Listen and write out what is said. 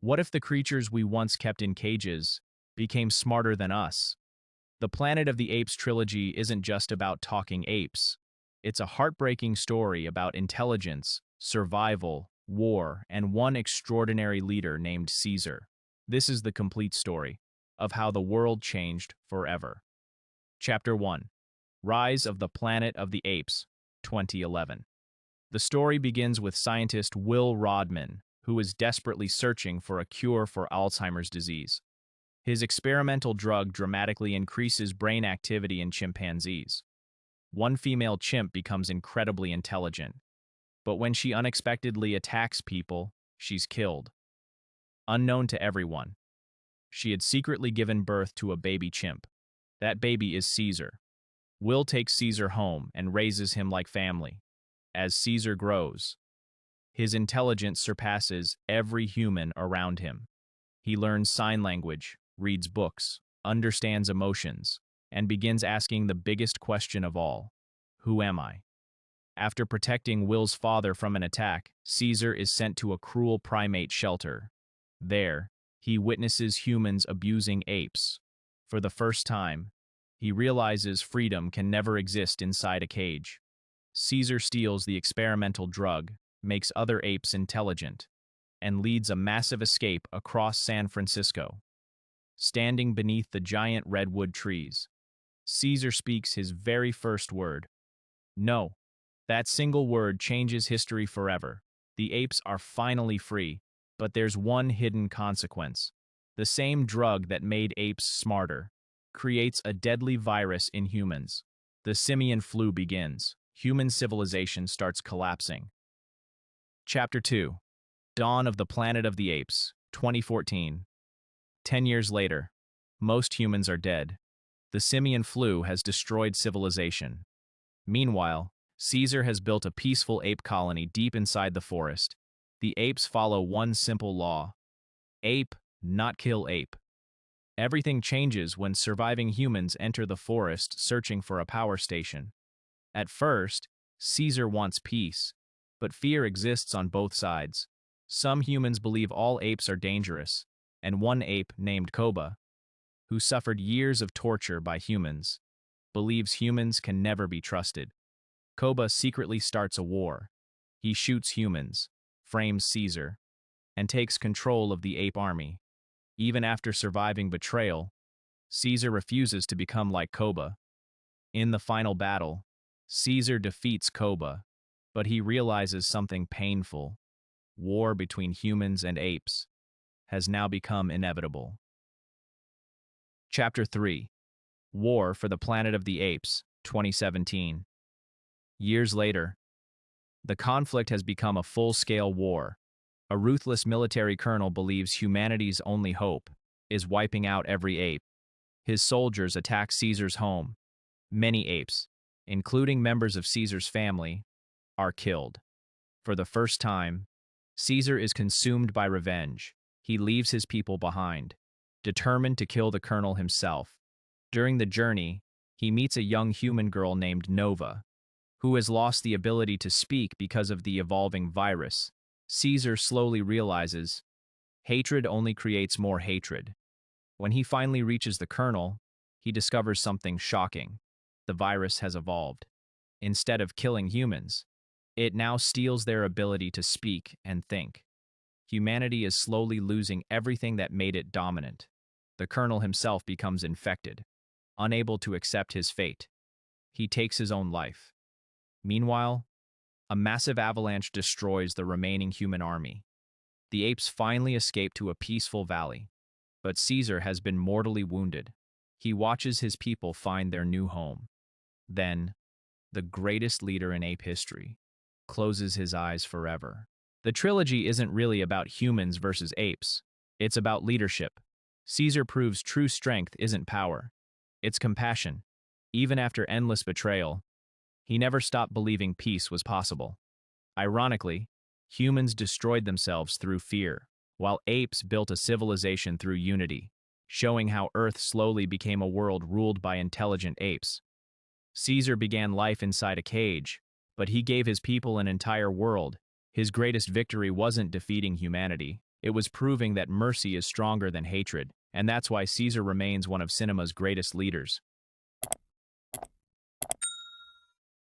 What if the creatures we once kept in cages became smarter than us? The Planet of the Apes trilogy isn't just about talking apes. It's a heartbreaking story about intelligence, survival, war, and one extraordinary leader named Caesar. This is the complete story of how the world changed forever. Chapter 1. Rise of the Planet of the Apes, 2011. The story begins with scientist Will Rodman, who is desperately searching for a cure for Alzheimer's disease. His experimental drug dramatically increases brain activity in chimpanzees. One female chimp becomes incredibly intelligent, but when she unexpectedly attacks people, she's killed. Unknown to everyone, she had secretly given birth to a baby chimp. That baby is Caesar. Will takes Caesar home and raises him like family. As Caesar grows, his intelligence surpasses every human around him. He learns sign language, reads books, understands emotions, and begins asking the biggest question of all: who am I? After protecting Will's father from an attack, Caesar is sent to a cruel primate shelter. There, he witnesses humans abusing apes. For the first time, he realizes freedom can never exist inside a cage. Caesar steals the experimental drug, makes other apes intelligent, and leads a massive escape across San Francisco. Standing beneath the giant redwood trees, Caesar speaks his very first word. No, that single word changes history forever. The apes are finally free, but there's one hidden consequence. The same drug that made apes smarter creates a deadly virus in humans. The simian flu begins. Human civilization starts collapsing. Chapter 2. Dawn of the Planet of the Apes, 2014. 10 years later, most humans are dead. The simian flu has destroyed civilization. Meanwhile, Caesar has built a peaceful ape colony deep inside the forest. The apes follow one simple law: ape, not kill ape. Everything changes when surviving humans enter the forest searching for a power station. At first, Caesar wants peace, but fear exists on both sides. Some humans believe all apes are dangerous, and one ape named Koba, who suffered years of torture by humans, believes humans can never be trusted. Koba secretly starts a war. He shoots humans, frames Caesar, and takes control of the ape army. Even after surviving betrayal, Caesar refuses to become like Koba. In the final battle, Caesar defeats Koba, but he realizes something painful. War between humans and apes has now become inevitable. Chapter 3. War for the Planet of the Apes, 2017. Years later, the conflict has become a full-scale war. A ruthless military colonel believes humanity's only hope is wiping out every ape. His soldiers attack Caesar's home. Many apes, including members of Caesar's family, are killed. For the first time, Caesar is consumed by revenge. He leaves his people behind, determined to kill the colonel himself. During the journey, he meets a young human girl named Nova, who has lost the ability to speak because of the evolving virus. Caesar slowly realizes hatred only creates more hatred. When he finally reaches the colonel, he discovers something shocking. The virus has evolved. Instead of killing humans, it now steals their ability to speak and think. Humanity is slowly losing everything that made it dominant. The colonel himself becomes infected, unable to accept his fate. He takes his own life. Meanwhile, a massive avalanche destroys the remaining human army. The apes finally escape to a peaceful valley, but Caesar has been mortally wounded. He watches his people find their new home. Then, the greatest leader in ape history closes his eyes forever. The trilogy isn't really about humans versus apes. It's about leadership. Caesar proves true strength isn't power. It's compassion. Even after endless betrayal, he never stopped believing peace was possible. Ironically, humans destroyed themselves through fear, while apes built a civilization through unity, showing how Earth slowly became a world ruled by intelligent apes. Caesar began life inside a cage, but he gave his people an entire world. His greatest victory wasn't defeating humanity, It was proving that mercy is stronger than hatred, and that's why Caesar remains one of cinema's greatest leaders.